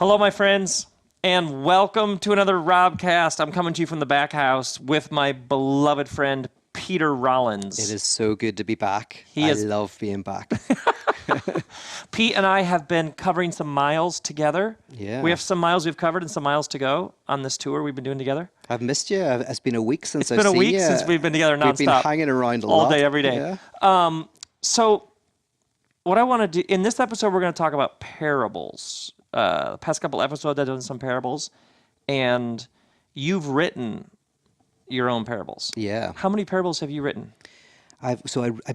Hello, my friends, and welcome to another RobCast. I'm coming to you from the back house with my beloved friend, Peter Rollins. It is so good to be back. I love being back. Pete and I have been covering some miles together. Yeah. We have some miles we've covered and some miles to go on this tour we've been doing together. I've missed you. It's been a week since I've It's been seen a week you. since we've been together nonstop. We've been hanging around all lot. day, every day. Yeah. So what I want to do, in this episode, we're going to talk about parables. The past couple episodes, I've done some parables, and you've written your own parables. Yeah. How many parables have you written? I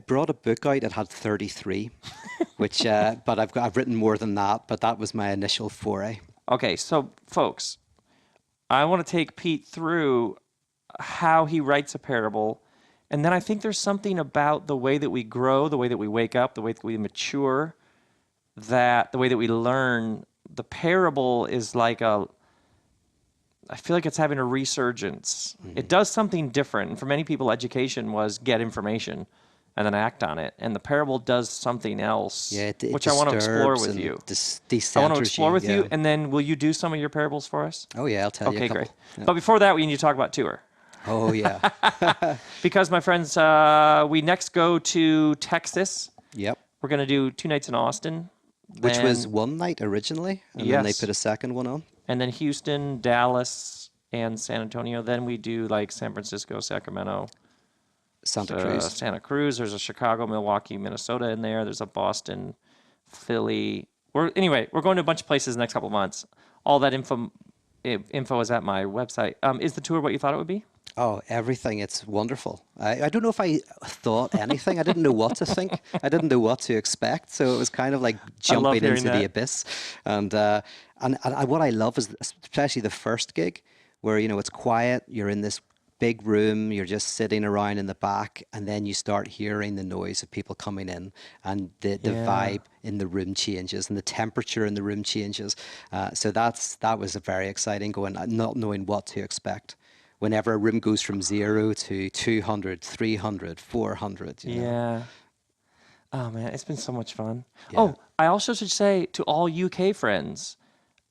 brought a book out. It had 33, which but I've written more than that. But that was my initial foray. Okay, so folks, I want to take Pete through how he writes a parable, and then I think there's something about the way that we grow, the way that we wake up, the way that we mature, that the way that we learn. The parable is like I feel like it's having a resurgence. Mm-hmm. It does something different. And for many people, education was get information and then act on it. And the parable does something else, which I want to explore with you. I want to explore with you, and then will you do some of your parables for us? Oh, yeah, I'll tell you a couple. Okay, great. Yeah. But before that, we need to talk about tour. Oh, yeah. Because, my friends, we next go to Texas. Yep. We're going to do 2 nights in Austin. Which was one night originally, and then they put a second one on. And then Houston, Dallas, and San Antonio. Then we do like San Francisco, Sacramento, Santa Cruz. There's a Chicago, Milwaukee, Minnesota in there. There's a Boston, Philly. We're going to a bunch of places the next couple of months. All that info is at my website. Is the tour what you thought it would be? Oh, everything. It's wonderful. I don't know if I thought anything. I didn't know what to think. I didn't know what to expect. So it was kind of like jumping into the abyss. And what I love is especially the first gig where, it's quiet. You're in this big room. You're just sitting around in the back. And then you start hearing the noise of people coming in. And the vibe in the room changes. And the temperature in the room changes. So that was very exciting, not knowing what to expect. Whenever a room goes from 0 to 200, 300, 400. Yeah. Oh, man, it's been so much fun. Yeah. Oh, I also should say to all UK friends,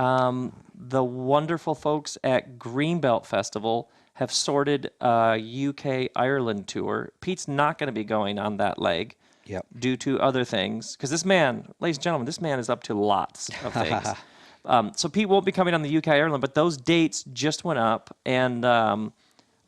the wonderful folks at Greenbelt Festival have sorted a UK-Ireland tour. Pete's not going to be going on that leg due to other things. Because this man, ladies and gentlemen, this man is up to lots of things. So Pete won't be coming on the UK Ireland, but those dates just went up, and I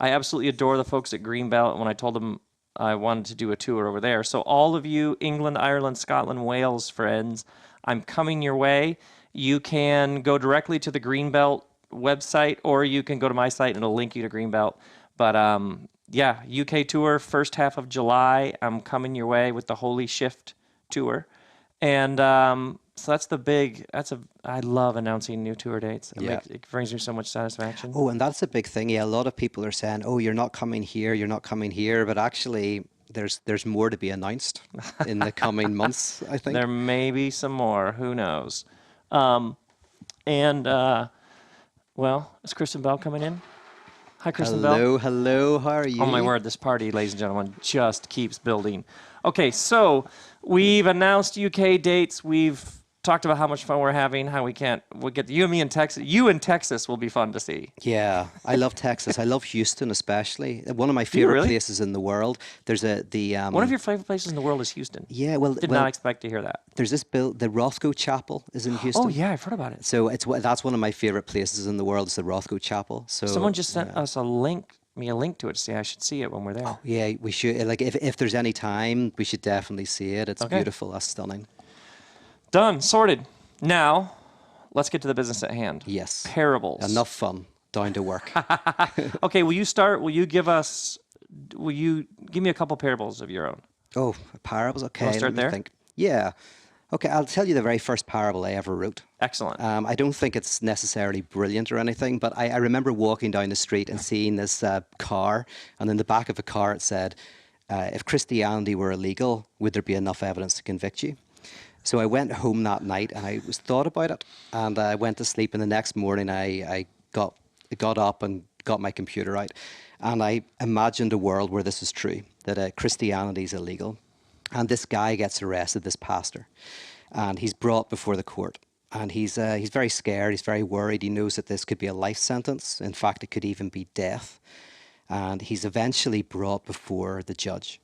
absolutely adore the folks at Greenbelt when I told them I wanted to do a tour over there. So all of you England, Ireland, Scotland, Wales friends, I'm coming your way. You can go directly to the Greenbelt website, or you can go to my site and it'll link you to Greenbelt. But UK tour, first half of July. I'm coming your way with the Holy Shift tour. And so I love announcing new tour dates. It brings me so much satisfaction. Oh, and that's a big thing. Yeah, a lot of people are saying, oh, you're not coming here. But actually, there's more to be announced in the coming months, I think. There may be some more. Who knows? Is Kristen Bell coming in? Hi, Kristen Bell. Hello. How are you? Oh, my word. This party, ladies and gentlemen, just keeps building. Okay, so we've announced UK dates. We've talked about how much fun we're having, we'll get you and me in Texas. You in Texas will be fun to see. Yeah, I love Texas. I love Houston especially. One of my favorite places in the world. There's one of your favorite places in the world is Houston. Yeah, did not expect to hear that. There's this the Rothko Chapel is in Houston. Oh yeah, I've heard about it. So that's one of my favorite places in the world. Is the Rothko Chapel. So someone just sent us a link to it. See, I should see it when we're there. Oh yeah, we should. Like if there's any time, we should definitely see it. It's beautiful. That's stunning. Done. Sorted. Now, let's get to the business at hand. Yes. Parables. Enough fun. Down to work. Okay, will you start? Will you give me a couple parables of your own? Oh, parables? Okay. We'll start there? Think. Yeah. Okay, I'll tell you the very first parable I ever wrote. Excellent. I don't think it's necessarily brilliant or anything, but I remember walking down the street and seeing this car, and in the back of the car it said, if Christianity were illegal, would there be enough evidence to convict you? So I went home that night and I thought about it, and I went to sleep, and the next morning I got up and got my computer out, and I imagined a world where this is true, that Christianity is illegal. And this guy gets arrested, this pastor, and he's brought before the court. And he's very scared. He's very worried. He knows that this could be a life sentence. In fact, it could even be death. And he's eventually brought before the judge.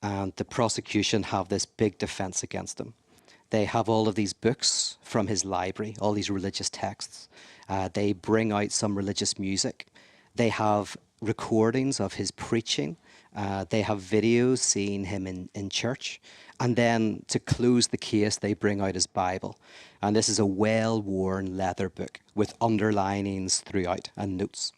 And the prosecution have this big defense against him. They have all of these books from his library, all these religious texts. They bring out some religious music. They have recordings of his preaching. They have videos seeing him in church. And then to close the case, they bring out his Bible. And this is a well-worn leather book with underlinings throughout and notes.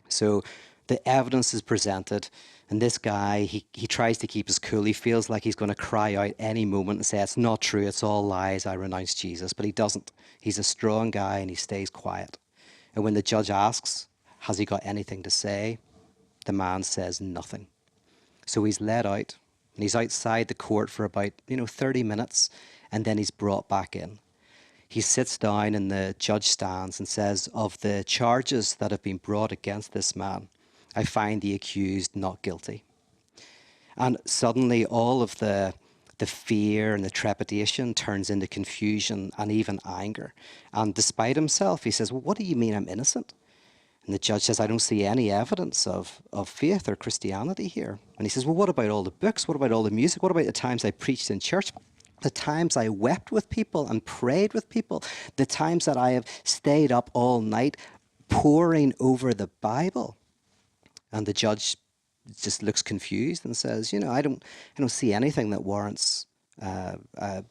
So the evidence is presented, and this guy, he tries to keep his cool. He feels like he's going to cry out any moment and say, it's not true, it's all lies, I renounce Jesus. But he doesn't. He's a strong guy, and he stays quiet. And when the judge asks, has he got anything to say? The man says nothing. So he's let out, and he's outside the court for about 30 minutes, and then he's brought back in. He sits down, and the judge stands and says, of the charges that have been brought against this man, I find the accused not guilty. And suddenly all of the fear and the trepidation turns into confusion and even anger. And despite himself, he says, well, what do you mean I'm innocent? And the judge says, I don't see any evidence of faith or Christianity here. And he says, well, what about all the books? What about all the music? What about the times I preached in church? The times I wept with people and prayed with people? The times that I have stayed up all night poring over the Bible? And the judge just looks confused and says, I don't see anything that warrants a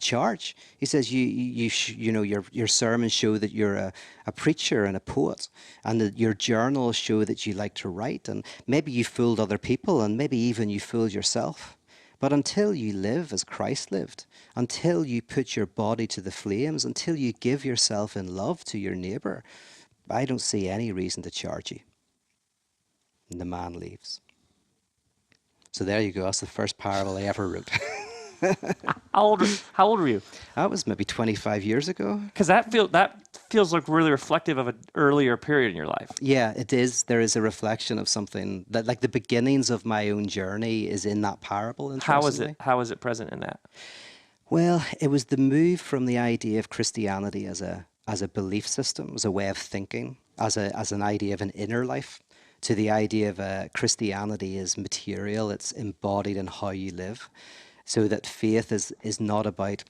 charge. He says, your sermons show that you're a preacher and a poet, and that your journals show that you like to write, and maybe you fooled other people, and maybe even you fooled yourself. But until you live as Christ lived, until you put your body to the flames, until you give yourself in love to your neighbor, I don't see any reason to charge you. And the man leaves. So there you go. That's the first parable I ever wrote. How old were you? That was maybe 25 years ago. Because that feels like really reflective of an earlier period in your life. Yeah, it is. There is a reflection of something that, like the beginnings of my own journey, is in that parable. How is it present in that? Well, it was the move from the idea of Christianity as a belief system, as a way of thinking, as an idea of an inner life, to the idea of Christianity as material. It's embodied in how you live. So that faith is not about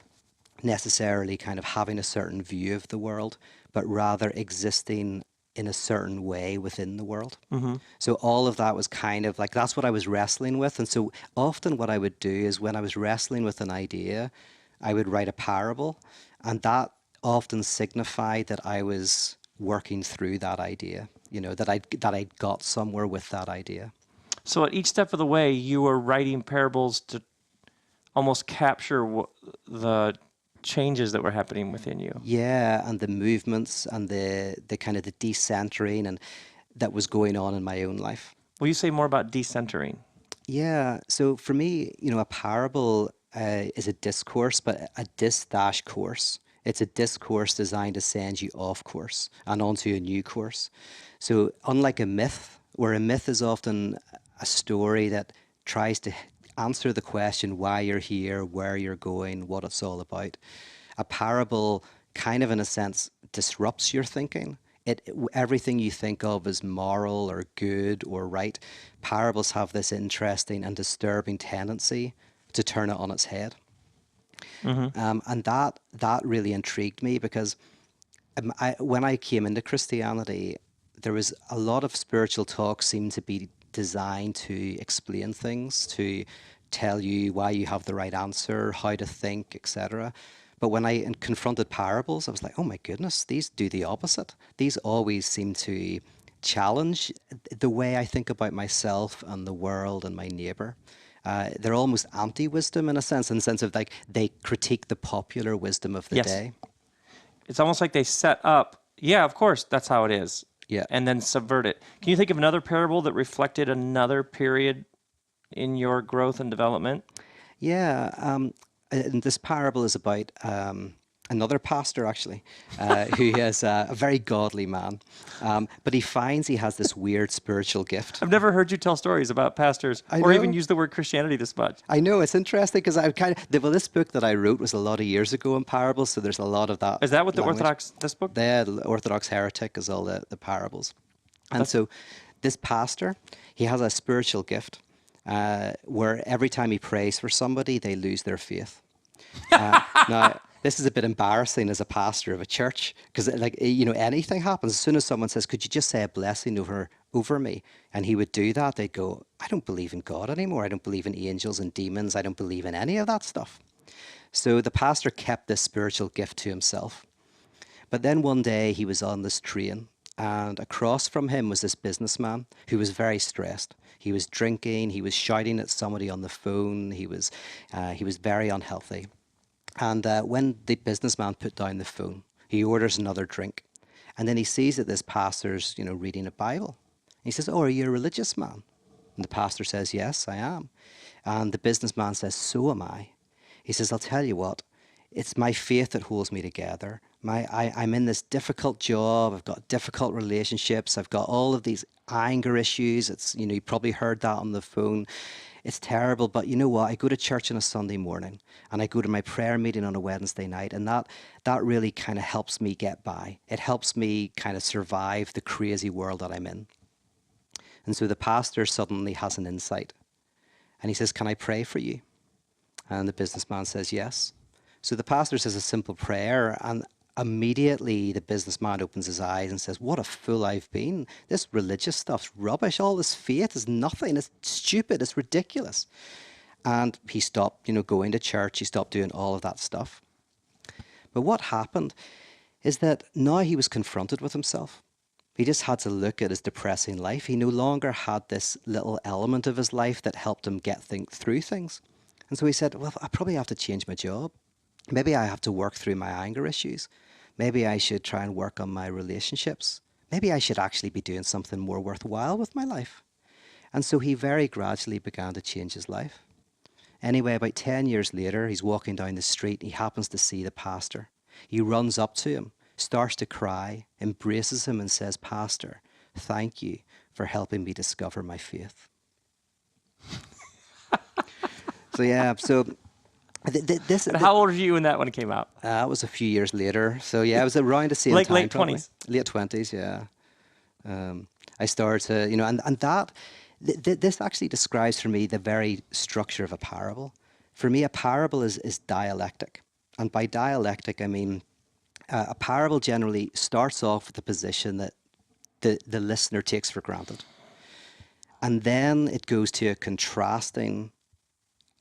necessarily kind of having a certain view of the world, but rather existing in a certain way within the world. Mm-hmm. So all of that was kind of like, that's what I was wrestling with. And so often what I would do is when I was wrestling with an idea, I would write a parable, and that often signified that I was working through that idea, that I'd got somewhere with that idea. So at each step of the way, you were writing parables to almost capture the changes that were happening within you. Yeah, and the movements and the kind of the decentering and that was going on in my own life. Will you say more about decentering? Yeah, so for me, a parable is a discourse, but a dis-course. It's a discourse designed to send you off course and onto a new course. So unlike a myth, where a myth is often a story that tries to answer the question why you're here, where you're going, what it's all about, a parable kind of, in a sense, disrupts your thinking. Everything you think of as moral or good or right, parables have this interesting and disturbing tendency to turn it on its head. Mm-hmm. And that really intrigued me because when I came into Christianity, there was a lot of spiritual talk seemed to be designed to explain things, to tell you why you have the right answer, how to think, etc. But when I confronted parables, I was like, oh my goodness, these do the opposite. These always seem to challenge the way I think about myself and the world and my neighbor. They're almost anti-wisdom in the sense of like they critique the popular wisdom of the day. It's almost like they set up, yeah, of course, that's how it is. Yeah. And then subvert it. Can you think of another parable that reflected another period in your growth and development? Yeah. And this parable is about another pastor actually, who is a very godly man, but he finds he has this weird spiritual gift. I've never heard you tell stories about pastors I or even know. use the word Christianity this much. I know, it's interesting because I kind of, well, this book that I wrote was a lot of years ago in parables, so there's a lot of that Is that what the language. this book? The Orthodox Heretic is all the parables. And That's- so this pastor, he has a spiritual gift where every time he prays for somebody, they lose their faith. Now, this is a bit embarrassing as a pastor of a church because, like, you know, anything happens. As soon as someone says, "Could you just say a blessing over me?" and he would do that, they'd go, "I don't believe in God anymore. I don't believe in angels and demons. I don't believe in any of that stuff." So the pastor kept this spiritual gift to himself. But then one day he was on this train, and across from him was this businessman who was very stressed. He was drinking. He was shouting at somebody on the phone. He was very unhealthy. And when the businessman put down the phone, he orders another drink. And then he sees that this pastor's, you know, reading a Bible. He says, "Oh, are you a religious man?" And the pastor says, "Yes, I am." And the businessman says, "So am I." He says, "I'll tell you what, it's my faith that holds me together. I'm in this difficult job. I've got difficult relationships. I've got all of these anger issues. It's, you know, you probably heard that on the phone. It's terrible, but you know what? I go to church on a Sunday morning and I go to my prayer meeting on a Wednesday night, and that really kind of helps me get by. It helps me kind of survive the crazy world that I'm in." And so the pastor suddenly has an insight, and he says, "Can I pray for you?" And the businessman says, "Yes." So the pastor says a simple prayer, and immediately the businessman opens his eyes and says, "What a fool I've been. This religious stuff's rubbish. All this faith is nothing. It's stupid. It's ridiculous." And he stopped, you know, going to church. He stopped doing all of that stuff. But what happened is that now he was confronted with himself. He just had to look at his depressing life. He no longer had this little element of his life that helped him get through things. And so he said, "Well, I probably have to change my job. Maybe I have to work through my anger issues. Maybe I should try and work on my relationships. Maybe I should actually be doing something more worthwhile with my life." And so he very gradually began to change his life. Anyway, about 10 years later, he's walking down the street. He happens to see the pastor. He runs up to him, starts to cry, embraces him and says, "Pastor, thank you for helping me discover my faith." So yeah, so And how old were you when that one came out? That was a few years later. So yeah, it was around the same Like time. late probably. 20s. Late 20s, yeah. I started to, you know, and that, this actually describes for me the very structure of a parable. For me, a parable is dialectic. And by dialectic, I mean a parable generally starts off with the position that the listener takes for granted. And then it goes to a contrasting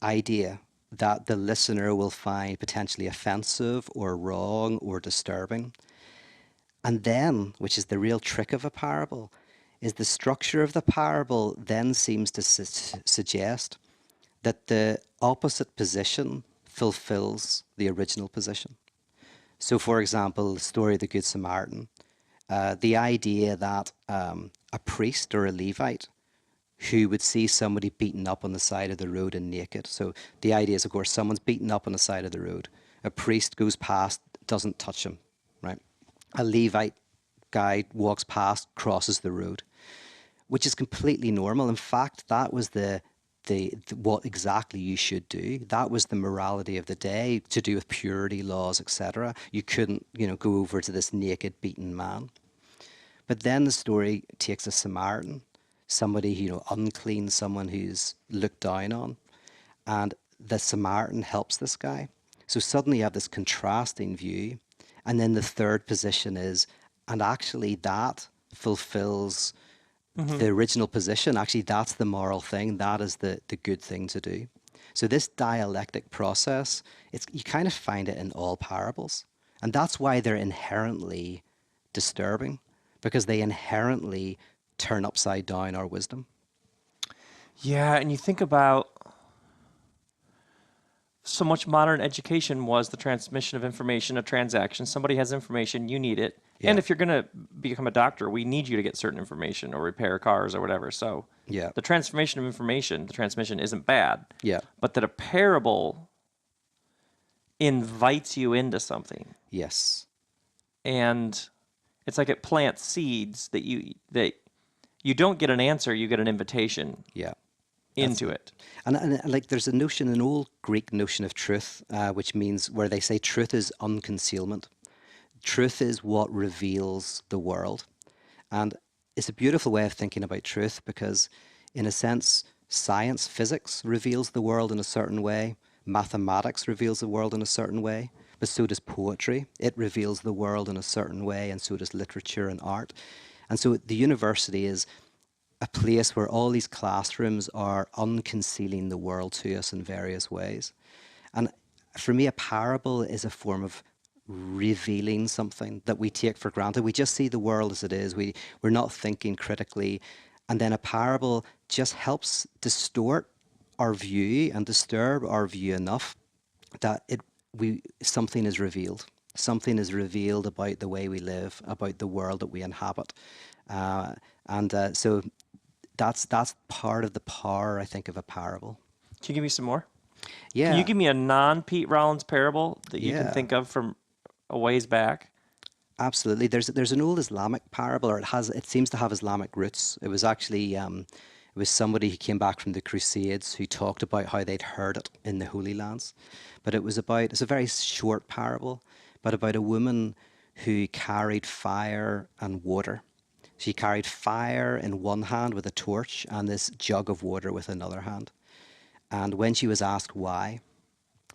idea that the listener will find potentially offensive or wrong or disturbing. And then, which is the real trick of a parable, is the structure of the parable then seems to suggest that the opposite position fulfills the original position. So, for example, the story of the Good Samaritan, the idea that a priest or a Levite who would see somebody beaten up on the side of the road and naked. So the idea is, of course, someone's beaten up on the side of the road. A priest goes past, doesn't touch him, right? A Levite guy walks past, crosses the road, which is completely normal. In fact, that was the what exactly you should do. That was the morality of the day, to do with purity laws, etc. You couldn't, you know, go over to this naked, beaten man. But then the story takes a Samaritan, somebody, you know, unclean, someone who's looked down on, and the Samaritan helps this guy. So suddenly you have this contrasting view. And then the third position is, and actually that fulfills the original position. Actually, that's the moral thing. That is the good thing to do. So this dialectic process, you kind of find it in all parables. And that's why they're inherently disturbing, because they inherently turn upside down our wisdom. Yeah, and you think about so much modern education was the transmission of information, a transaction. Somebody has information, you need it. Yeah. And if you're going to become a doctor, we need you to get certain information or repair cars or whatever. So Yeah. the transformation of information, the transmission isn't bad. Yeah. But that a parable invites you into something. Yes. And it's like it plants seeds that you don't get an answer, you get an invitation Yeah. into it. And like there's a notion, an old Greek notion of truth, which means where they say truth is unconcealment. Truth is what reveals the world. And it's a beautiful way of thinking about truth because, in a sense, science, physics reveals the world in a certain way. Mathematics reveals the world in a certain way. But so does poetry. It reveals the world in a certain way, and so does literature and art. And so the university is a place where all these classrooms are unconcealing the world to us in various ways. And for me, a parable is a form of revealing something that we take for granted. We just see the world as it is. We're not thinking critically. And then a parable just helps distort our view and disturb our view enough that something is revealed. Something is revealed about the way we live, about the world that we inhabit. So that's part of the power, I think, of a parable. Can you give me some more? Yeah. Can you give me a non-Pete Rollins parable that you can Yeah. think of from a ways back? Absolutely. There's an old Islamic parable, or it seems to have Islamic roots. It was actually it was somebody who came back from the Crusades who talked about how they'd heard it in the Holy Lands. But it's a very short parable, but about a woman who carried fire and water. She carried fire in one hand with a torch and this jug of water with another hand. And when she was asked why,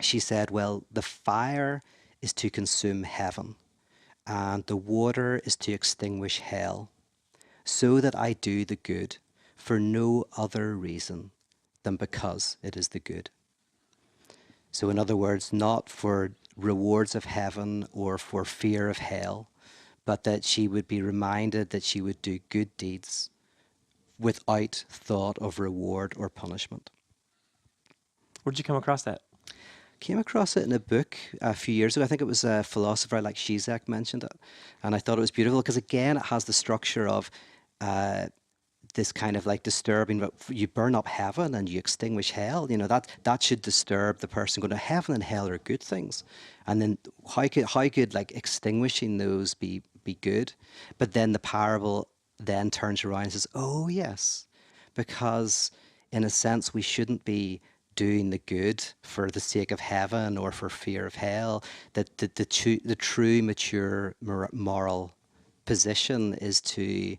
she said, well, the fire is to consume heaven, and the water is to extinguish hell, so that I do the good for no other reason than because it is the good. So, in other words, not for rewards of heaven or for fear of hell, but that she would be reminded that she would do good deeds without thought of reward or punishment. Where'd you come across that? Came across it in a book a few years ago. I think it was a philosopher like Zizek mentioned it. And I thought it was beautiful because, again, it has the structure of this kind of like disturbing, you burn up heaven and you extinguish hell. You know, that should disturb the person going to heaven, and hell are good things. And then how could like extinguishing those be good? But then the parable then turns around and says, oh, yes, because in a sense we shouldn't be doing the good for the sake of heaven or for fear of hell. That the true mature moral position is to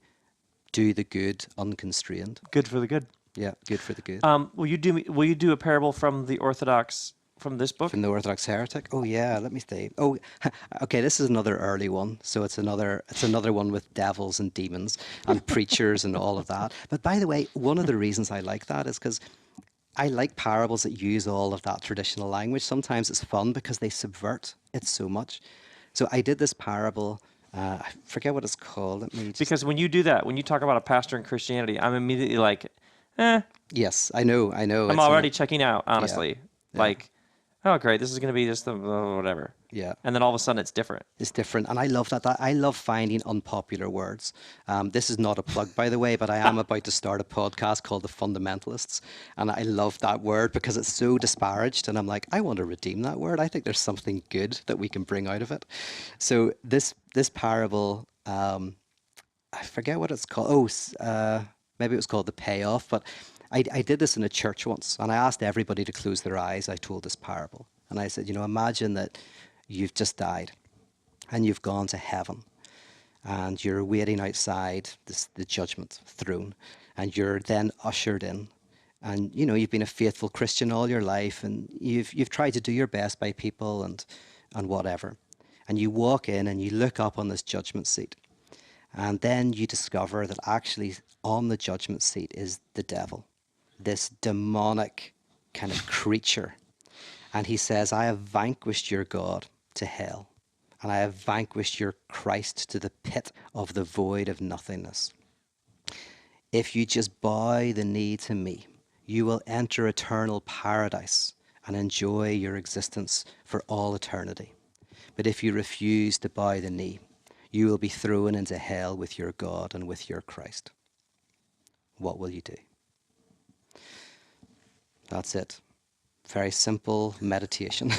do the good unconstrained. Good for the good. Yeah, good for the good. Will you do a parable from the Orthodox from this book? From the Orthodox heretic. Oh yeah, let me think. Oh, okay. This is another early one. So it's another one with devils and demons and preachers and all of that. But by the way, one of the reasons I like that is because I like parables that use all of that traditional language. Sometimes it's fun because they subvert it so much. So I did this parable. I forget what it's called. Let me just... Because when you do that, when you talk about a pastor in Christianity, I'm immediately like, Yes, I know. I'm already checking out, honestly. Yeah. Like, oh, great, this is going to be just the whatever. Yeah. And then all of a sudden it's different. It's different. And I love that. I love finding unpopular words. This is not a plug, by the way, but I am about to start a podcast called The Fundamentalists. And I love that word because it's so disparaged. And I'm like, I want to redeem that word. I think there's something good that we can bring out of it. So this parable, I forget what it's called. Maybe it was called The Payoff. But I did this in a church once. And I asked everybody to close their eyes. I told this parable. And I said, imagine that you've just died and you've gone to heaven and you're waiting outside the judgment throne, and you're then ushered in, and you've been a faithful Christian all your life, and you've tried to do your best by people and whatever, and you walk in and you look up on this judgment seat, and then you discover that actually on the judgment seat is the devil, this demonic kind of creature. And he says, I have vanquished your God to hell, and I have vanquished your Christ to the pit of the void of nothingness. If you just bow the knee to me, you will enter eternal paradise and enjoy your existence for all eternity. But if you refuse to bow the knee, you will be thrown into hell with your God and with your Christ. What will you do? That's it. Very simple meditation.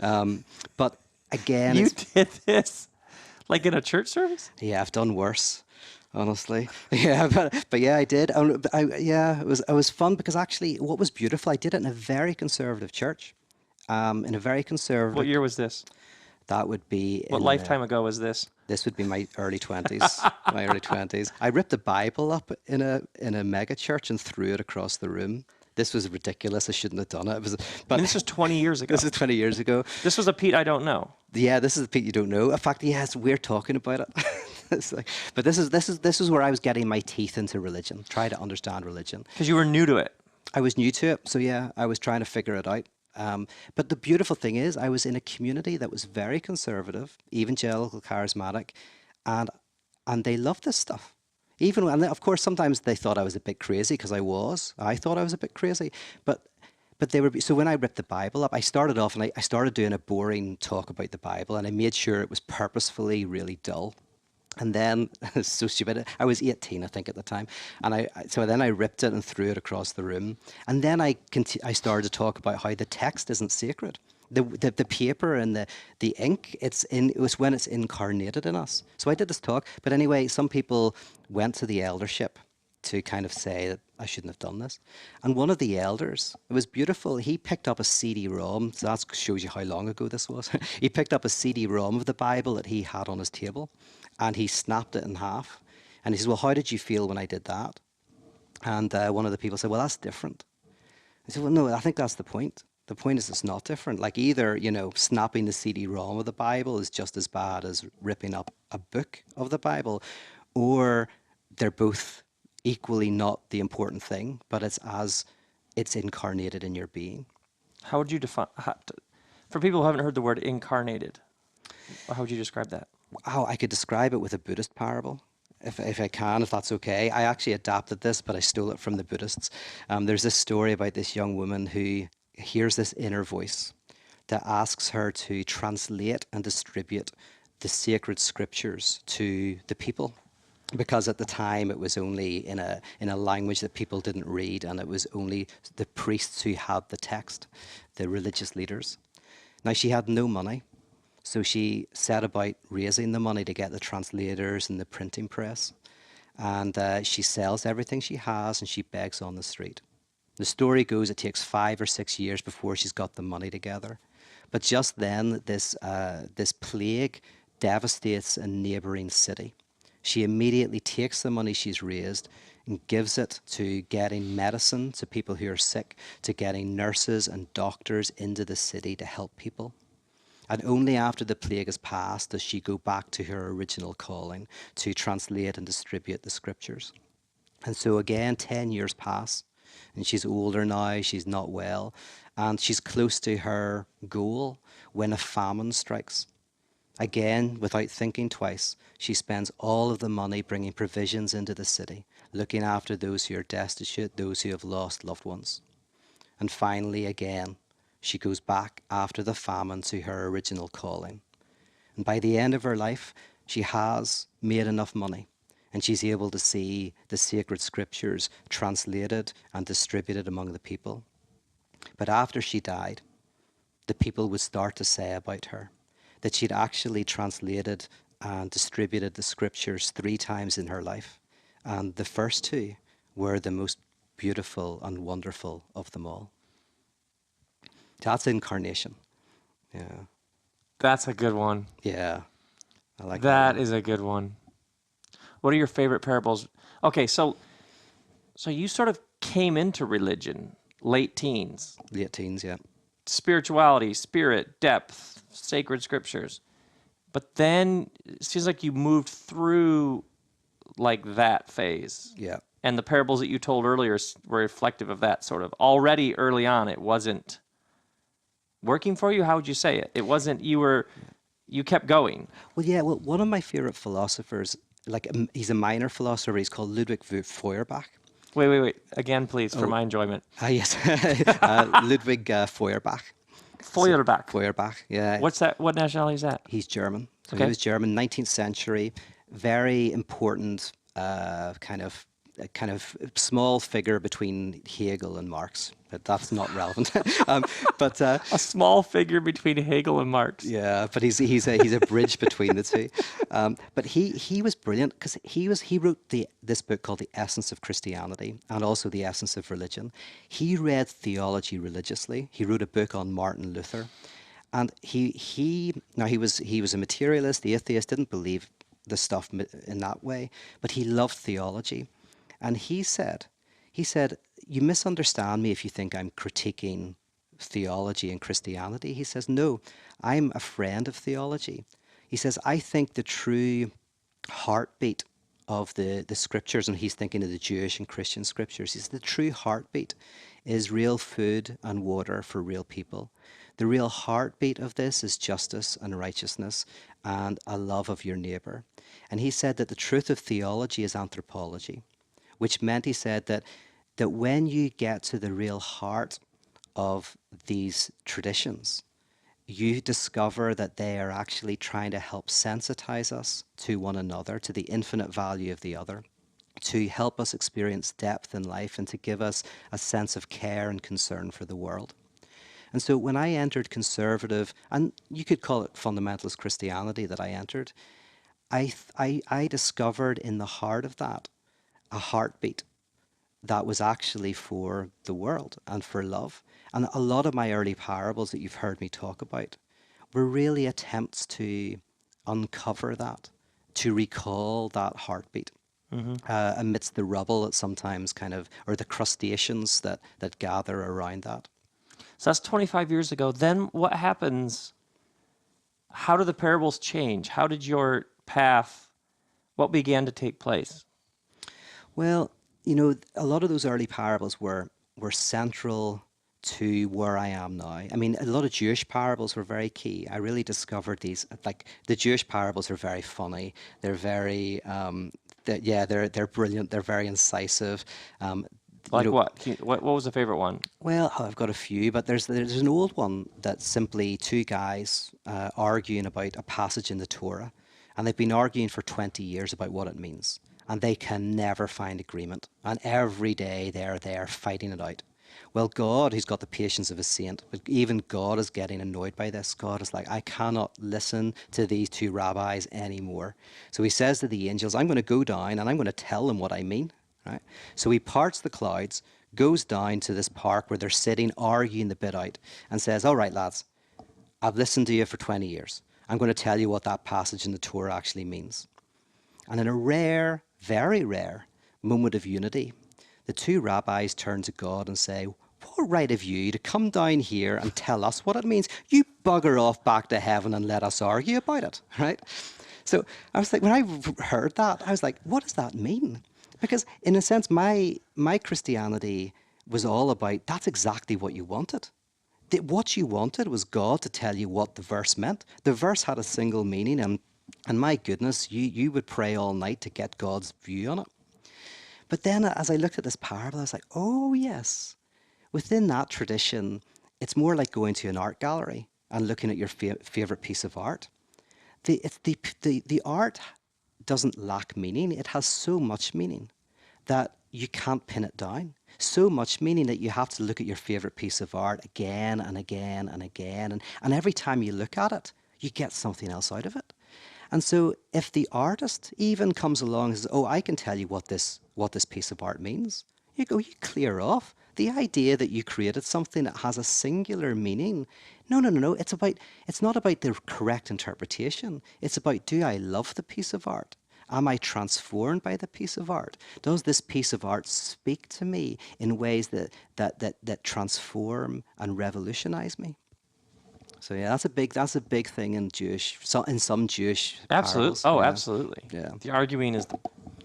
But again, You did this like in a church service? yeah, I've done worse, honestly. Yeah, but yeah, I did. Yeah, it was fun because actually, what was beautiful, I did it in a very conservative church, in a very What conservative. year was this? That would be What in. lifetime ago was this? This would be my early 20s. My early 20s. I ripped the Bible up in a mega church and threw it across the room. This was ridiculous. I shouldn't have done it. But This was 20 years ago. this is 20 years ago. This was a Pete I don't know. Yeah, this is the Pete you don't know. In fact, yes, we're talking about it. But this is where I was getting my teeth into religion, trying to understand religion. Because you were new to it. I was new to it, so yeah, I was trying to figure it out. But the beautiful thing is, I was in a community that was very conservative, evangelical, charismatic, and they loved this stuff. Even and of course, sometimes they thought I was a bit crazy because I was. I thought I was a bit crazy, but they were. So when I ripped the Bible up, I started off and I started doing a boring talk about the Bible, and I made sure it was purposefully really dull. And then, it's so stupid, I was 18, I think, at the time. And so then I ripped it and threw it across the room. And then I started to talk about how the text isn't sacred. The paper and the ink, it was when it's incarnated in us. So I did this talk. But anyway, some people went to the eldership to kind of say that I shouldn't have done this. And one of the elders, it was beautiful, he picked up a CD-ROM, so that shows you how long ago this was. He picked up a CD-ROM of the Bible that he had on his table, and he snapped it in half. And he says, well, how did you feel when I did that? And one of the people said, well, that's different. I said, well, no, I think that's the point. The point is it's not different. Like either, snapping the CD-ROM of the Bible is just as bad as ripping up a book of the Bible, or they're both equally not the important thing, but it's incarnated in your being. How would you define, for people who haven't heard the word incarnated, how would you describe that? Wow, I could describe it with a Buddhist parable, if I can, if that's okay. I actually adapted this, but I stole it from the Buddhists. There's this story about this young woman who hears this inner voice that asks her to translate and distribute the sacred scriptures to the people. Because at the time it was only in a language that people didn't read, and it was only the priests who had the text, the religious leaders. Now she had no money, so she set about raising the money to get the translators and the printing press, and she sells everything she has and she begs on the street. The story goes it takes 5 or 6 years before she's got the money together, but just then this plague devastates a neighbouring city. She immediately takes the money she's raised and gives it to getting medicine to people who are sick, to getting nurses and doctors into the city to help people. And only after the plague has passed does she go back to her original calling to translate and distribute the scriptures. And so again, 10 years pass, and she's older now, she's not well, and she's close to her goal when a famine strikes. Again, without thinking twice, she spends all of the money bringing provisions into the city, looking after those who are destitute, those who have lost loved ones. And finally, again, she goes back after the famine to her original calling. And by the end of her life, she has made enough money, and she's able to see the sacred scriptures translated and distributed among the people. But after she died, the people would start to say about her that she'd actually translated and distributed the scriptures 3 times in her life. And the first 2 were the most beautiful and wonderful of them all. That's incarnation. Yeah. That's a good one. Yeah. I like That that. is a good one. What are your favorite parables? Okay, so you sort of came into religion late teens. Late teens, yeah. Spirituality, spirit, depth, sacred scriptures. But then it seems like you moved through like that phase. Yeah. And the parables that you told earlier were reflective of that sort of. Already early on, it wasn't working for you. How would you say it? It wasn't, you kept going. Well, yeah, one of my favorite philosophers, he's a minor philosopher, he's called Ludwig Feuerbach. Wait. Again, please, for my enjoyment. Yes. Ludwig Feuerbach. Feuerbach. Yeah. What's that? What nationality is that? He's German. So Okay. he was German, 19th century, very important kind of a kind of small figure between Hegel and Marx, but that's not relevant. But A small figure between Hegel and Marx. yeah, but he's a bridge between the two. But he was brilliant because he wrote this book called The Essence of Christianity and also The Essence of Religion. He read theology religiously. He wrote a book on Martin Luther, and he was a materialist, the atheist, didn't believe the stuff in that way, but he loved theology, and he said, you misunderstand me if you think I'm critiquing theology and Christianity. He says, no, I'm a friend of theology. He says, I think the true heartbeat of the scriptures, and he's thinking of the Jewish and Christian scriptures, he says the true heartbeat is real food and water for real people. The real heartbeat of this is justice and righteousness and a love of your neighbor. And he said that the truth of theology is anthropology, which meant, he said, that when you get to the real heart of these traditions, you discover that they are actually trying to help sensitize us to one another, to the infinite value of the other, to help us experience depth in life and to give us a sense of care and concern for the world. And so when I entered conservative, and you could call it fundamentalist Christianity that I entered, I discovered in the heart of that a heartbeat that was actually for the world and for love. And a lot of my early parables that you've heard me talk about were really attempts to uncover that, to recall that heartbeat amidst the rubble that sometimes or the crustaceans that gather around that. So that's 25 years ago. Then what happens? How do the parables change? How did your path, what began to take place? Well, a lot of those early parables were central to where I am now. I mean, a lot of Jewish parables were very key. I really discovered these, like the Jewish parables are very funny. They're very, they're brilliant. They're very incisive. Like what? What was the favorite one? Well, I've got a few, but there's an old one that's simply two guys arguing about a passage in the Torah, and they've been arguing for 20 years about what it means, and they can never find agreement, and every day they're there fighting it out. Well, God, who's got the patience of a saint, but even God is getting annoyed by this. God is like, I cannot listen to these two rabbis anymore. So he says to the angels, I'm going to go down and I'm going to tell them what I mean. Right? So he parts the clouds, goes down to this park where they're sitting, arguing the bit out, and says, all right, lads, I've listened to you for 20 years. I'm going to tell you what that passage in the Torah actually means. And in a rare, very rare moment of unity, the two rabbis turn to God and say, what right have you to come down here and tell us what it means? You bugger off back to heaven and let us argue about it, right? So I was like, when I heard that, I was like, what does that mean? Because in a sense, my Christianity was all about, that's exactly what you wanted. What you wanted was God to tell you what the verse meant. The verse had a single meaning, and my goodness, you would pray all night to get God's view on it. But then as I looked at this parable, I was like, oh yes. Within that tradition, it's more like going to an art gallery and looking at your favorite piece of art. The art doesn't lack meaning. It has so much meaning that you can't pin it down. So much meaning that you have to look at your favorite piece of art again and again and again. And every time you look at it, you get something else out of it. And so if the artist even comes along and says, oh, I can tell you what this piece of art means, you go, you clear off. The idea that you created something that has a singular meaning. No. It's not about the correct interpretation. It's about, do I love the piece of art? Am I transformed by the piece of art? Does this piece of art speak to me in ways that transform and revolutionize me? So yeah, that's a big thing in some Jewish Absolutely. parables. Oh, Yeah. absolutely. Yeah. The arguing is,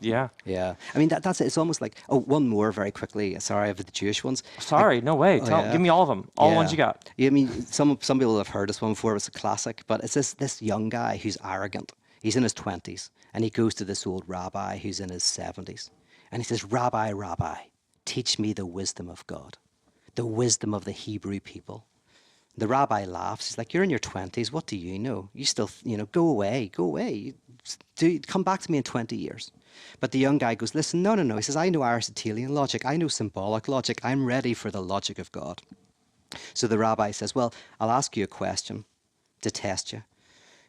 yeah. Yeah. I mean, that's it. It's almost like, oh, one more very quickly. Sorry, of the Jewish ones. Sorry, no way. Give me all of them. All the ones you got. Yeah, I mean, some people have heard this one before. It's a classic, but it's this young guy who's arrogant. He's in his 20s, and he goes to this old rabbi who's in his 70s. And he says, Rabbi, teach me the wisdom of God, the wisdom of the Hebrew people. The rabbi laughs. He's like, you're in your 20s. What do you know? You still, go away. Come back to me in 20 years. But the young guy goes, listen, no, no, no. He says, I know Aristotelian logic. I know symbolic logic. I'm ready for the logic of God. So the rabbi says, well, I'll ask you a question to test you.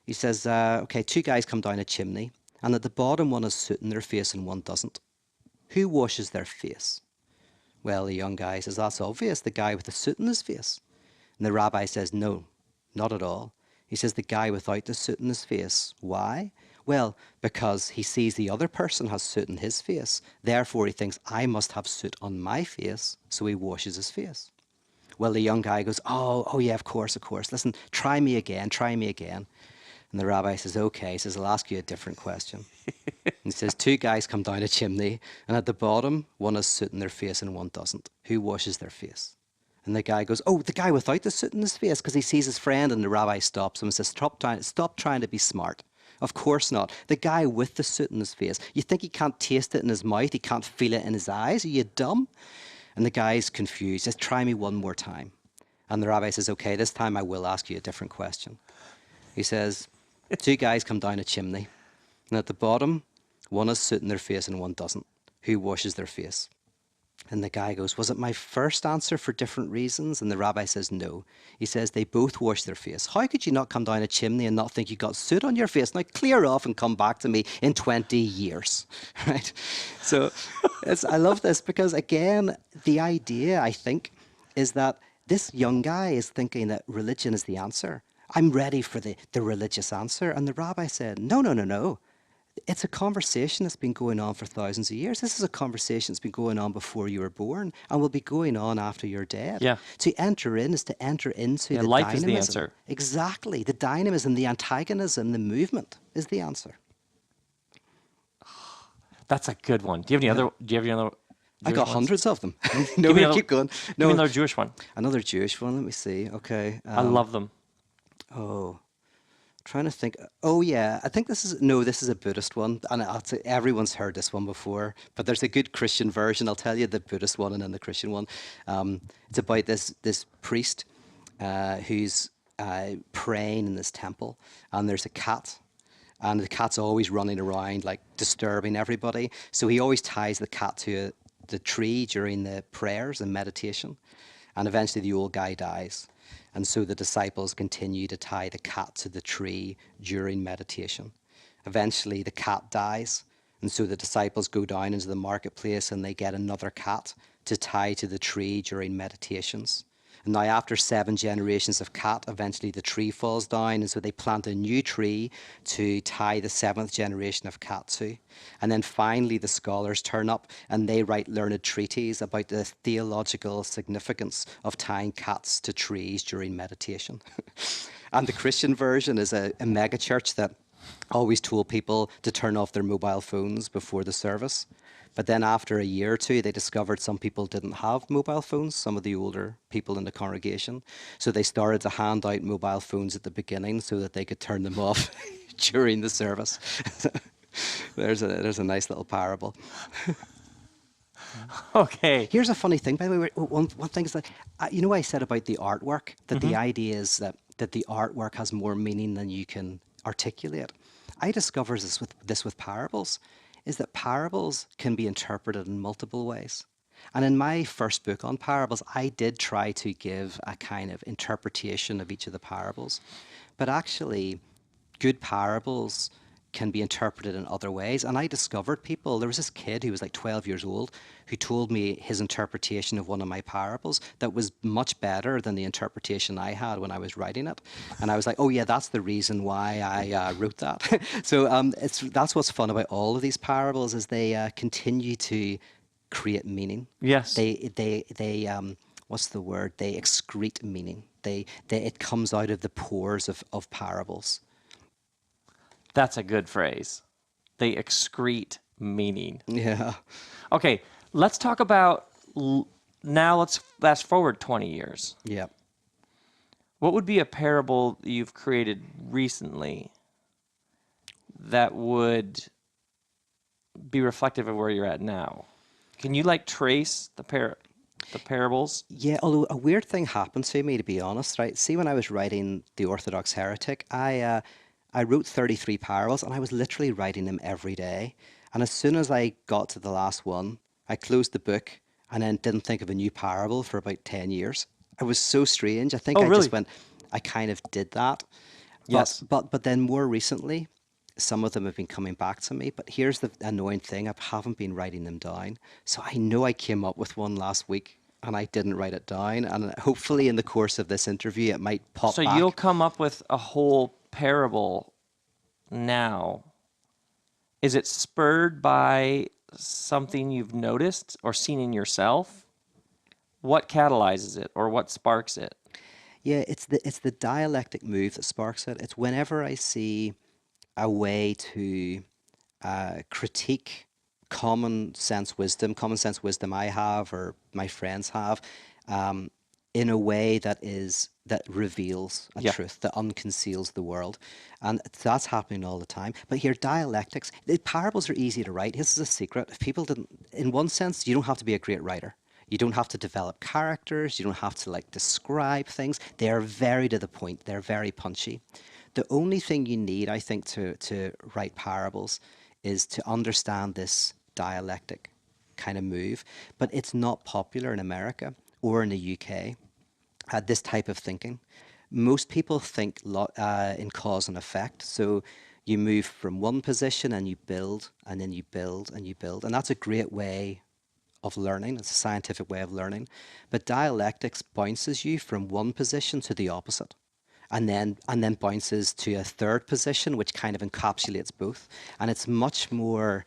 He says, okay, two guys come down a chimney, and at the bottom one has soot in their face and one doesn't. Who washes their face? Well, the young guy says, that's obvious, the guy with the soot in his face. And the rabbi says, no, not at all. He says, the guy without the soot in his face. Why? Well, because he sees the other person has soot in his face. Therefore, he thinks, I must have soot on my face, so he washes his face. Well, the young guy goes, oh yeah, of course. Listen, try me again. And the rabbi says, okay. He says, I'll ask you a different question. He says, two guys come down a chimney, and at the bottom, one has soot in their face and one doesn't. Who washes their face? And the guy goes, oh, the guy without the soot in his face, because he sees his friend, and the rabbi stops him and says, stop trying to be smart. Of course not. The guy with the soot in his face. You think he can't taste it in his mouth? He can't feel it in his eyes? Are you dumb? And the guy's confused. He says, try me one more time. And the rabbi says, okay, this time I will ask you a different question. He says, two guys come down a chimney, and at the bottom, one has soot in their face and one doesn't. Who washes their face? And the guy goes, was it my first answer for different reasons? And the rabbi says, no. He says, they both wash their face. How could you not come down a chimney and not think you got soot on your face? Now clear off and come back to me in 20 years, right? So I love this because, again, the idea, I think, is that this young guy is thinking that religion is the answer. I'm ready for the religious answer. And the rabbi said, no. It's a conversation that's been going on for thousands of years. This is a conversation that's been going on before you were born and will be going on after you're dead. Yeah. To enter in is to enter into the life dynamism. is the answer. Exactly. The dynamism, the antagonism, the movement is the answer. That's a good one. Do you have any other? Do you have any other? I got Jewish ones? hundreds of them. Keep going. Give me another Jewish one. Another Jewish one. Let me see. Okay. I love them. Trying to think. Oh yeah, I think this is a Buddhist one, and everyone's heard this one before. But there's a good Christian version. I'll tell you the Buddhist one and then the Christian one. It's about this priest who's praying in this temple, and there's a cat, and the cat's always running around like disturbing everybody. So he always ties the cat to the tree during the prayers and meditation, and eventually the old guy dies. And so the disciples continue to tie the cat to the tree during meditation. Eventually the cat dies, and so the disciples go down into the marketplace and they get another cat to tie to the tree during meditations. And now after 7 generations of cat, eventually the tree falls down, and so they plant a new tree to tie the 7th generation of cat to. And then finally the scholars turn up and they write learned treatises about the theological significance of tying cats to trees during meditation. And the Christian version is a mega church that always told people to turn off their mobile phones before the service. But then after a year or two, they discovered some people didn't have mobile phones, some of the older people in the congregation. So they started to hand out mobile phones at the beginning so that they could turn them off during the service. There's a nice little parable. Okay. Here's a funny thing, by the way. One thing is that, I said about the artwork, that the idea is that the artwork has more meaning than you can articulate. I discovered this with parables, is that parables can be interpreted in multiple ways. And in my first book on parables, I did try to give a kind of interpretation of each of the parables. But actually, good parables can be interpreted in other ways. And I discovered there was this kid who was like 12 years old who told me his interpretation of one of my parables that was much better than the interpretation I had when I was writing it. And I was like, oh yeah, that's the reason why I wrote that. So that's what's fun about all of these parables, is they continue to create meaning. Yes. They what's the word? They excrete meaning. It comes out of the pores of parables. That's a good phrase. They excrete meaning. Yeah. Okay, let's talk about, now let's fast forward 20 years. Yeah. What would be a parable you've created recently that would be reflective of where you're at now? Can you trace the parables? Yeah, although a weird thing happened to me, to be honest, right? See, when I was writing The Orthodox Heretic, I wrote 33 parables, and I was literally writing them every day. And as soon as I got to the last one, I closed the book and then didn't think of a new parable for about 10 years. It was so strange. I think Oh, I just really? went, I kind of did that. Yes. But then more recently, some of them have been coming back to me. But here's the annoying thing, I haven't been writing them down. So I know I came up with one last week and I didn't write it down. And hopefully in the course of this interview, it might So pop you'll back. come up with a whole parable now. Is it spurred by something you've noticed or seen in yourself? What catalyzes it or what sparks it? Yeah, it's the dialectic move that sparks it. It's whenever I see a way to critique common sense wisdom I have or my friends have, um, in a way that reveals a Yeah. truth, that unconceals the world, and that's happening all the time. But here, dialectics, the parables are easy to write. This is a secret. If people didn't, in one sense, you don't have to be a great writer. You don't have to develop characters. You don't have to like describe things. They are very to the point. They're very punchy. The only thing you need, I think, to write parables is to understand this dialectic kind of move. But it's not popular in America or in the UK, this type of thinking. Most people think in cause and effect. So you move from one position and you build, and then you build and you build. And that's a great way of learning. It's a scientific way of learning. But dialectics bounces you from one position to the opposite. And then bounces to a third position, which kind of encapsulates both. And it's much more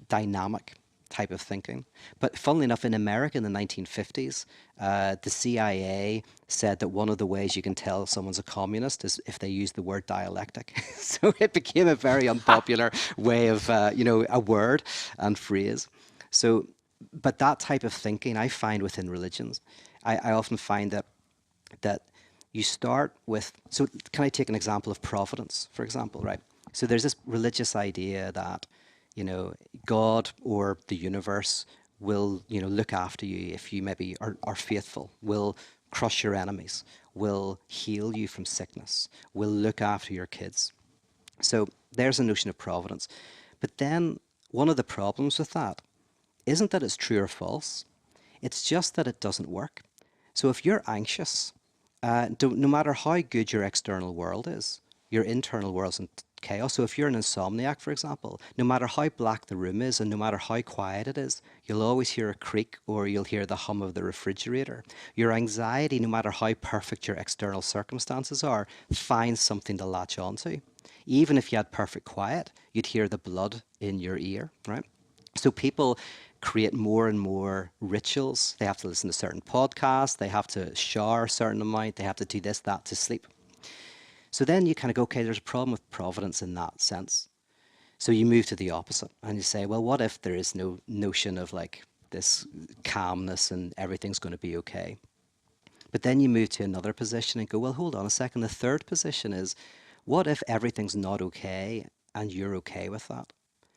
dynamic type of thinking. But funnily enough, in America in the 1950s, the CIA said that one of the ways you can tell someone's a communist is if they use the word dialectic. So it became a very unpopular way of, a word and phrase. So, but that type of thinking I find within religions, I often find that you start with, so can I take an example of providence, for example, right? So there's this religious idea that, God or the universe will, look after you if you maybe are faithful, will crush your enemies, will heal you from sickness, will look after your kids. So there's a notion of providence. But then one of the problems with that isn't that it's true or false, it's just that it doesn't work. So if you're anxious, no matter how good your external world is, your internal world's in chaos. So if you're an insomniac, for example, no matter how black the room is and no matter how quiet it is, you'll always hear a creak or you'll hear the hum of the refrigerator. Your anxiety, no matter how perfect your external circumstances are, finds something to latch onto. Even if you had perfect quiet, you'd hear the blood in your ear, right? So people create more and more rituals. They have to listen to certain podcasts. They have to shower a certain amount. They have to do this, that to sleep. So then you kind of go, okay, there's a problem with providence in that sense. So you move to the opposite and you say, well, what if there is no notion of like this calmness and everything's going to be okay? But then you move to another position and go, well, hold on a second. The third position is, what if everything's not okay and you're okay with that?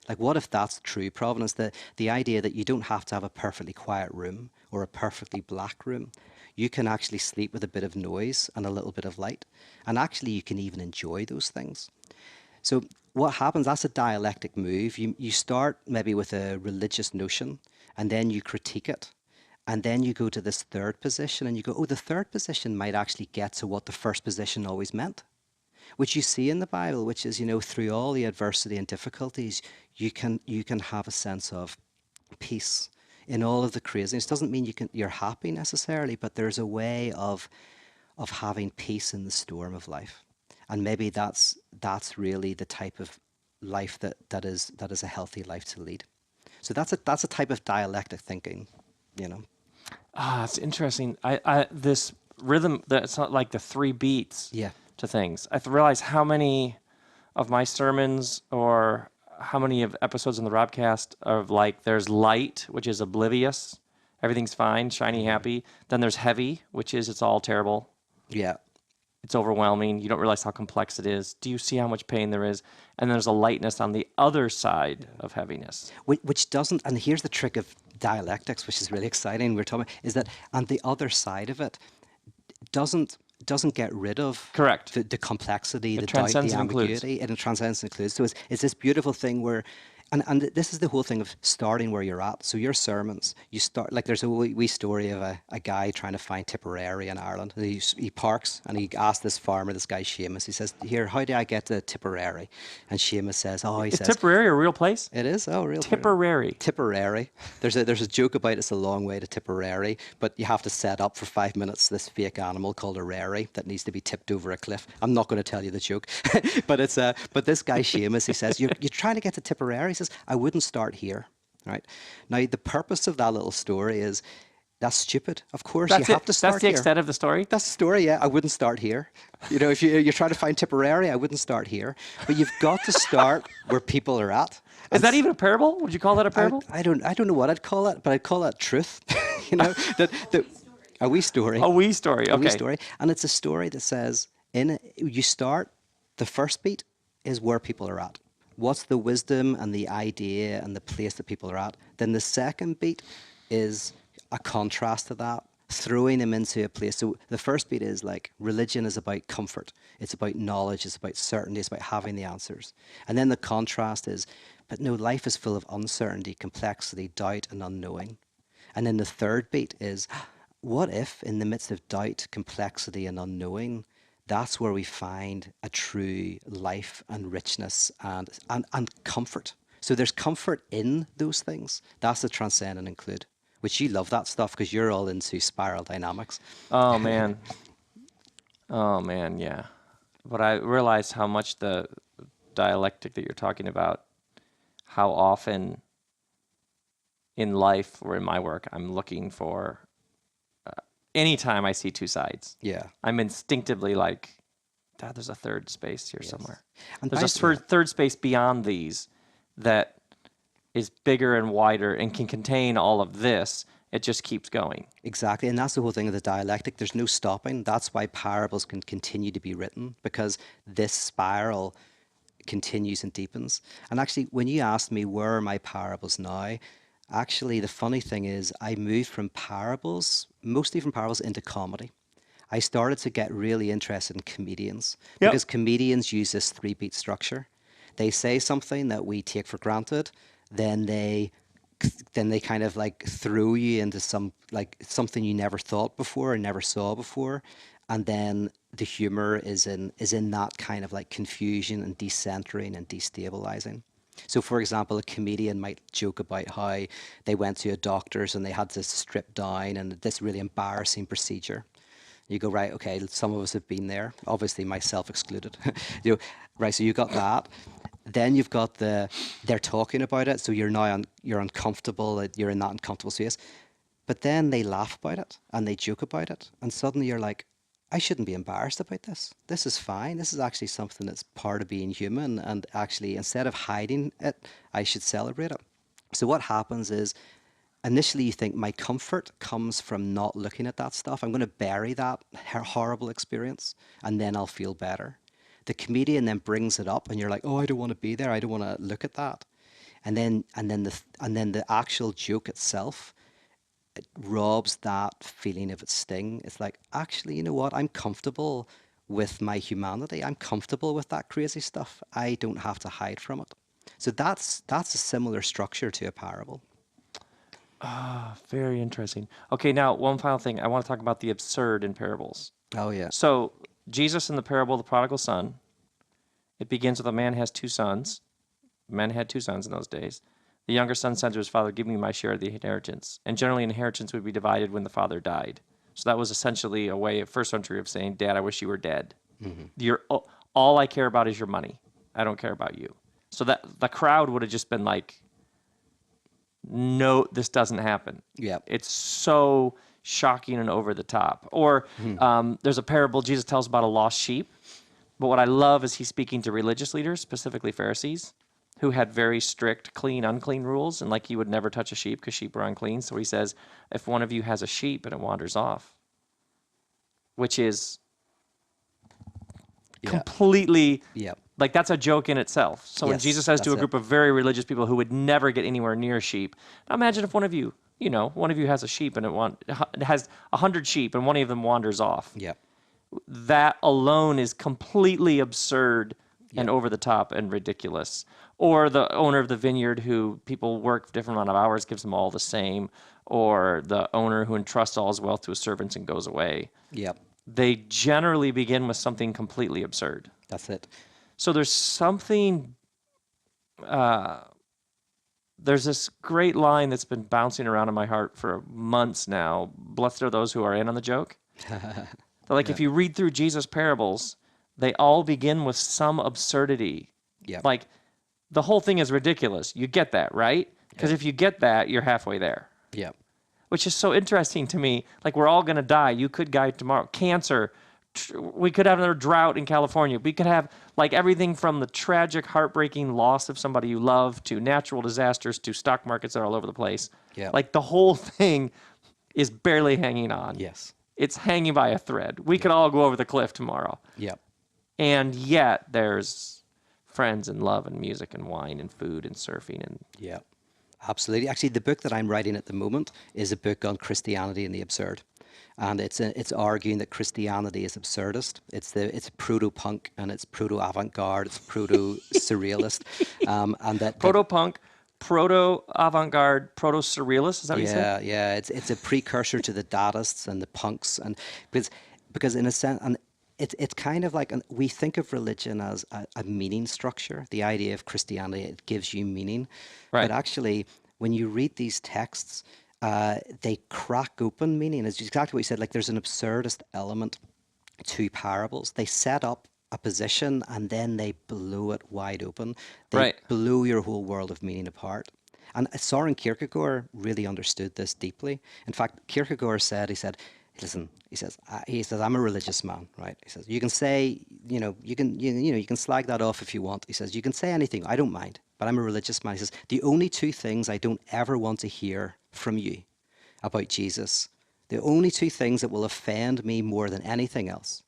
Like, what if that's true providence? The idea that you don't have to have a perfectly quiet room or a perfectly black room. You can actually sleep with a bit of noise and a little bit of light. And actually, you can even enjoy those things. So what happens, that's a dialectic move. You start maybe with a religious notion, and then you critique it. And then you go to this third position, and you go, oh, the third position might actually get to what the first position always meant. Which you see in the Bible, which is, through all the adversity and difficulties, you can have a sense of peace in all of the craziness. Doesn't mean you're happy necessarily, but there's a way of having peace in the storm of life. And maybe that's really the type of life that is a healthy life to lead. So that's a type of dialectic thinking. It's interesting. I this rhythm that's not like the three beats Yeah. to things. I realize how many of my sermons or how many of episodes in the RobCast of like there's light, which is oblivious, everything's fine, shiny, happy. Then there's heavy, which is it's all terrible. Yeah. It's overwhelming. You don't realize how complex it is. Do you see how much pain there is? And there's a lightness on the other side of heaviness. Which doesn't, and here's the trick of dialectics, which is really exciting. We're talking is that on the other side of it doesn't get rid of Correct. the complexity, It the doubt, transcends the and includes. ambiguity. It transcends and includes. So it's this beautiful thing where And this is the whole thing of starting where you're at. So your sermons, you start, like there's a wee story of a guy trying to find Tipperary in Ireland. He parks and he asks this farmer, this guy Seamus, he says, here, how do I get to Tipperary? And Seamus says, Is Tipperary a real place? It is, oh, real. Tipperary. Tipperary. There's a joke about it's a long way to Tipperary, but you have to set up for 5 minutes this fake animal called a rary that needs to be tipped over a cliff. I'm not going to tell you the joke, but this guy Seamus, he says, you're trying to get to Tipperary. He says, I wouldn't start here, right? Now, the purpose of that little story is, that's stupid. Of course, you have to start here. That's the extent of the story? That's the story, yeah. I wouldn't start here. You know, if you're trying to find Tipperary, I wouldn't start here. But you've got to start where people are at. Is that even a parable? Would you call that a parable? I don't know what I'd call it, but I'd call that truth. You know, a wee story. A wee story, okay. A wee story. And it's a story that says, you start, the first beat is where people are at. What's the wisdom and the idea and the place that people are at? Then the second beat is a contrast to that, throwing them into a place. So the first beat is like, religion is about comfort. It's about knowledge. It's about certainty. It's about having the answers. And then the contrast is, but no, life is full of uncertainty, complexity, doubt, and unknowing. And then the third beat is, what if in the midst of doubt, complexity, and unknowing, that's where we find a true life and richness and comfort. So there's comfort in those things. That's the transcend and include, which you love that stuff because you're all into spiral dynamics. Oh, man. Yeah. But I realized how much the dialectic that you're talking about, how often in life or in my work, I'm looking for, anytime I see two sides, I'm instinctively like, God, there's a third space here somewhere. And there's a third space beyond these that is bigger and wider and can contain all of this. It just keeps going. Exactly. And that's the whole thing of the dialectic. There's no stopping. That's why parables can continue to be written, because this spiral continues and deepens. And actually, when you asked me where are my parables now, actually, the funny thing is I moved from parables, mostly from parables, into comedy. I started to get really interested in comedians because comedians use this three-beat structure. They say something that we take for granted, then they kind of like throw you into something you never thought before and never saw before, and then the humor is in that kind of like confusion and decentering and destabilizing. So, for example, a comedian might joke about how they went to a doctor's and they had to strip down and this really embarrassing procedure. You go, right, okay, some of us have been there, obviously myself excluded. Right, so you got that. Then you've got they're talking about it, so you're uncomfortable, you're in that uncomfortable space. But then they laugh about it and they joke about it, and suddenly you're like, I shouldn't be embarrassed about this. This is fine. This is actually something that's part of being human, and actually, instead of hiding it, I should celebrate it. So what happens is, initially you think my comfort comes from not looking at that stuff. I'm going to bury that horrible experience, and then I'll feel better. The comedian then brings it up, and you're like, oh, I don't want to be there. I don't want to look at that. And then the actual joke itself, it robs that feeling of its sting. It's like, actually, you know what? I'm comfortable with my humanity. I'm comfortable with that crazy stuff. I don't have to hide from it. So that's a similar structure to a parable. Ah, very interesting. Okay, now one final thing. I want to talk about the absurd in parables. Oh, yeah. So Jesus in the parable of the prodigal son, it begins with a man has two sons. Men had two sons in those days. The younger son said to his father, give me my share of the inheritance. And generally, inheritance would be divided when the father died. So that was essentially a way of first century of saying, Dad, I wish you were dead. Mm-hmm. All I care about is your money. I don't care about you. So that the crowd would have just been like, no, this doesn't happen. Yeah, it's so shocking and over the top. Or there's a parable Jesus tells about a lost sheep. But what I love is he's speaking to religious leaders, specifically Pharisees, who had very strict clean, unclean rules. And like you would never touch a sheep because sheep are unclean. So he says, if one of you has a sheep and it wanders off, which is completely... Like, that's a joke in itself. So when Jesus says to a group of very religious people who would never get anywhere near sheep, now imagine if one of you has a sheep and it has 100 sheep and one of them wanders off. Yeah. That alone is completely absurd and over the top and ridiculous. Or the owner of the vineyard who people work a different amount of hours, gives them all the same. Or the owner who entrusts all his wealth to his servants and goes away. Yep. They generally begin with something completely absurd. That's it. So there's something, there's this great line that's been bouncing around in my heart for months now. Blessed are those who are in on the joke. Like if you read through Jesus' parables, they all begin with some absurdity. Yep. Like the whole thing is ridiculous. You get that, right? Because if you get that, you're halfway there. Yep. Which is so interesting to me. Like we're all going to die. You could die tomorrow. Cancer. We could have another drought in California. We could have like everything from the tragic, heartbreaking loss of somebody you love to natural disasters to stock markets that are all over the place. Yeah. Like the whole thing is barely hanging on. Yes. It's hanging by a thread. We could all go over the cliff tomorrow. Yep. And yet there's friends and love and music and wine and food and surfing and Yeah, absolutely. Actually, the book that I'm writing at the moment is a book on Christianity and the absurd, and it's arguing that Christianity is absurdist. It's proto-punk and it's proto-avant-garde. It's proto-surrealist, and that proto-punk, proto-avant-garde, proto-surrealist. Is that what you said? Yeah. It's a precursor to the Dadists and the punks, and because in a sense, and it's kind of like we think of religion as a meaning structure. The idea of Christianity, it gives you meaning, Right. but actually, when you read these texts, they crack open meaning. It's exactly what you said. Like there's an absurdist element to parables. They set up a position and then they blow it wide open. They Right. blow your whole world of meaning apart. And Soren Kierkegaard really understood this deeply. In fact, Kierkegaard said, listen, he says, I'm a religious man, right? He says, you can say, you can slag that off if you want. He says, you can say anything, I don't mind, but I'm a religious man. He says, the only two things I don't ever want to hear from you about Jesus, the only two things that will offend me more than anything else,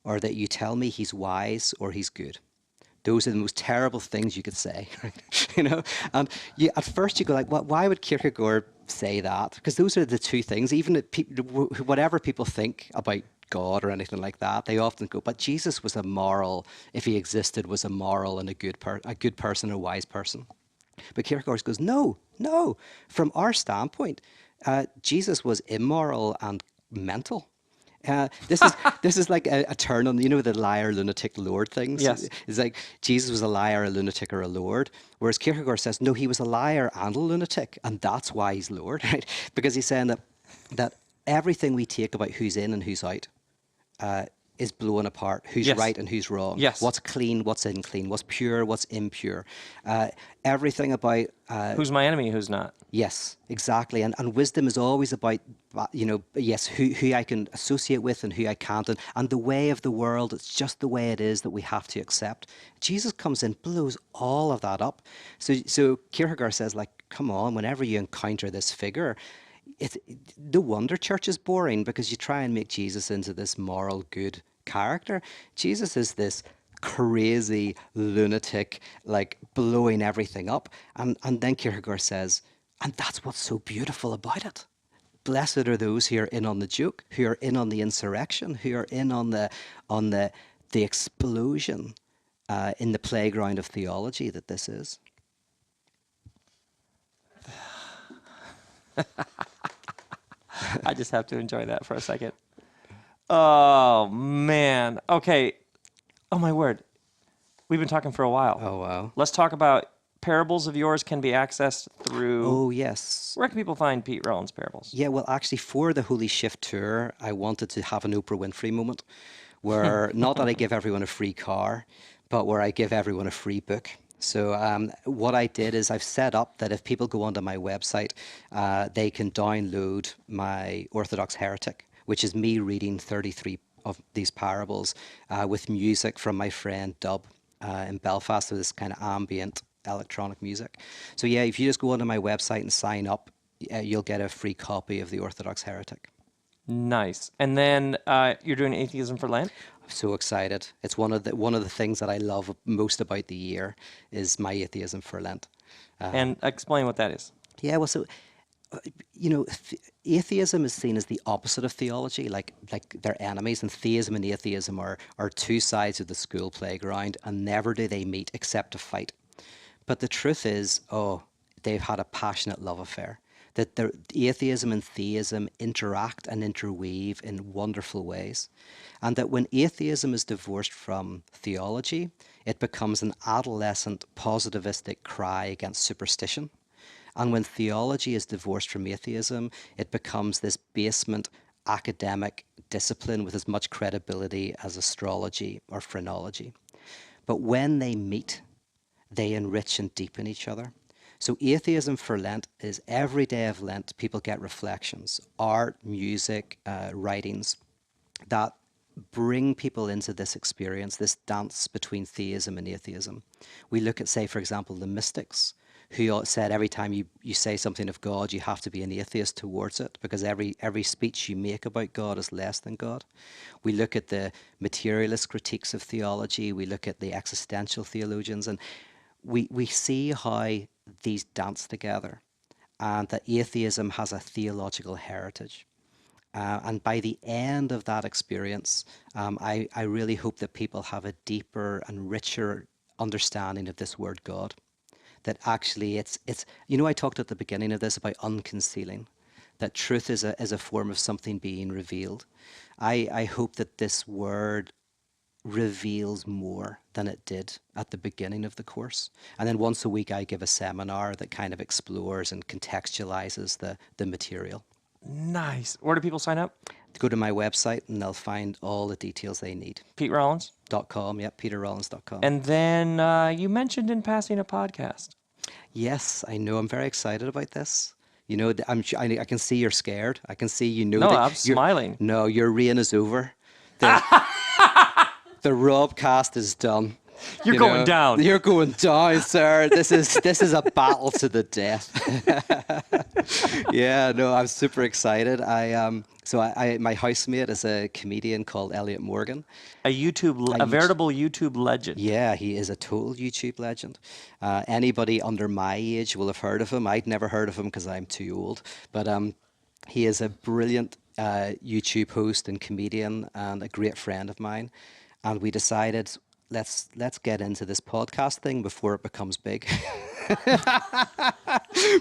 are that you tell me he's wise or he's good. Those are the most terrible things you could say, right? And at first you go like, why would Kierkegaard say that? Because those are the two things. Even whatever people think about God or anything like that, they often go, but Jesus was a moral, if he existed, was a moral and a good person, a wise person. But Kierkegaard goes, no. From our standpoint, Jesus was immoral and mental. This is like a turn on, the liar, lunatic, Lord things. Yes. It's like Jesus was a liar, a lunatic, or a Lord. Whereas Kierkegaard says, no, he was a liar and a lunatic, and that's why he's Lord, right? Because he's saying that everything we take about who's in and who's out is blown apart. Who's Yes. right and who's wrong. Yes. What's clean, what's unclean, what's pure, what's impure. Everything about... Who's my enemy, who's not? Yes, exactly. And wisdom is always about, who I can associate with and who I can't. And the way of the world, it's just the way it is that we have to accept. Jesus comes in, blows all of that up. So Kierkegaard says, like, come on, whenever you encounter this figure, no wonder church is boring, because you try and make Jesus into this moral, good character. Jesus is this crazy lunatic, like blowing everything up. And then Kierkegaard says, and that's what's so beautiful about it. Blessed are those who are in on the joke, who are in on the insurrection, who are in on the explosion in the playground of theology that this is. I just have to enjoy that for a second. Oh, man. Okay. Oh, my word. We've been talking for a while. Oh, wow. Let's talk about parables of yours can be accessed through... Oh, yes. Where can people find Pete Rollins' parables? Yeah, well, actually, for the Holy Shift tour, I wanted to have an Oprah Winfrey moment where not that I give everyone a free car, but where I give everyone a free book. So what I did is I've set up that if people go onto my website, they can download my Orthodox Heretic, which is me reading 33 of these parables with music from my friend Dub in Belfast, so this kind of ambient electronic music. So yeah, if you just go onto my website and sign up, you'll get a free copy of the Orthodox Heretic. Nice. And then you're doing Atheism for Lent? I'm so excited. It's one of the things that I love most about the year is my Atheism for Lent. And explain what that is. Yeah, well, so you know, atheism is seen as the opposite of theology, like they're enemies, and theism and atheism are two sides of the school playground, and never do they meet except to fight. But the truth is, oh, they've had a passionate love affair. That their atheism and theism interact and interweave in wonderful ways. And that when atheism is divorced from theology, it becomes an adolescent positivistic cry against superstition. And when theology is divorced from atheism, it becomes this basement academic discipline with as much credibility as astrology or phrenology. But when they meet, they enrich and deepen each other. So atheism for Lent is every day of Lent, people get reflections, art, music, writings that bring people into this experience, this dance between theism and atheism. We look at, say, for example, the mystics, who said every time you say something of God, you have to be an atheist towards it, because every speech you make about God is less than God. We look at the materialist critiques of theology, we look at the existential theologians, and we see how these dance together, and that atheism has a theological heritage. And by the end of that experience, I really hope that people have a deeper and richer understanding of this word God. That actually it's I talked at the beginning of this about unconcealing, that truth is a form of something being revealed. I hope that this word reveals more than it did at the beginning of the course. And then once a week I give a seminar that kind of explores and contextualizes the material. Nice. Where do people sign up? Go to my website and they'll find all the details they need. Pete Rollins? .com, yep, peterrollins.com. And then you mentioned in passing a podcast. Yes, I know. I'm very excited about this. You know, I can see you're scared. I can see No, I'm smiling. No, your reign is over. The RobCast is done. You're going down. You're going down, sir. This is a battle to the death. Yeah, no, I'm super excited. My housemate is a comedian called Elliot Morgan. A veritable YouTube legend. Yeah, he is a total YouTube legend. Anybody under my age will have heard of him. I'd never heard of him because I'm too old. But he is a brilliant YouTube host and comedian and a great friend of mine. And we decided, let's get into this podcast thing before it becomes big.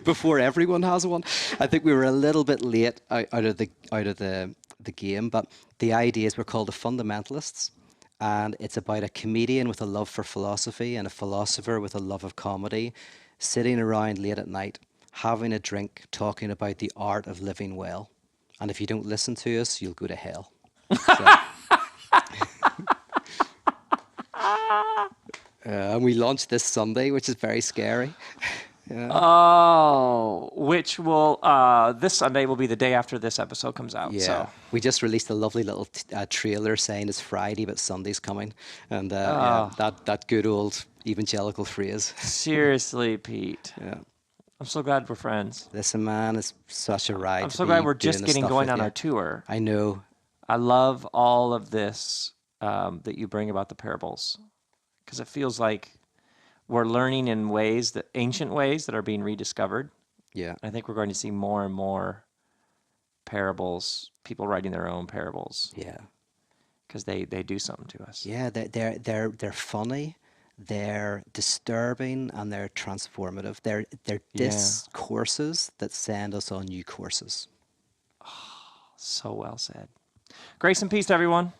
Before everyone has one. I think we were a little bit late out of the game, but the idea is we're called the Fundamentalists, and it's about a comedian with a love for philosophy and a philosopher with a love of comedy sitting around late at night, having a drink, talking about the art of living well. And if you don't listen to us, you'll go to hell. So. And we launched this Sunday, which is very scary. Yeah. Oh, which will this Sunday will be the day after this episode comes out. Yeah, so. We just released a lovely little trailer saying it's Friday, but Sunday's coming, and that good old evangelical phrase. Seriously, Pete. Yeah. I'm so glad we're friends. Listen, man, it's such a ride. I'm so glad we're just getting going on our tour. I know. I love all of this that you bring about the parables, because it feels like we're learning in ancient ways that are being rediscovered. Yeah. I think we're going to see more and more parables, people writing their own parables. Yeah. Because they do something to us. Yeah, they're funny, they're disturbing, and they're transformative. They're discourses that send us on new courses. Oh, so well said. Grace and peace, everyone.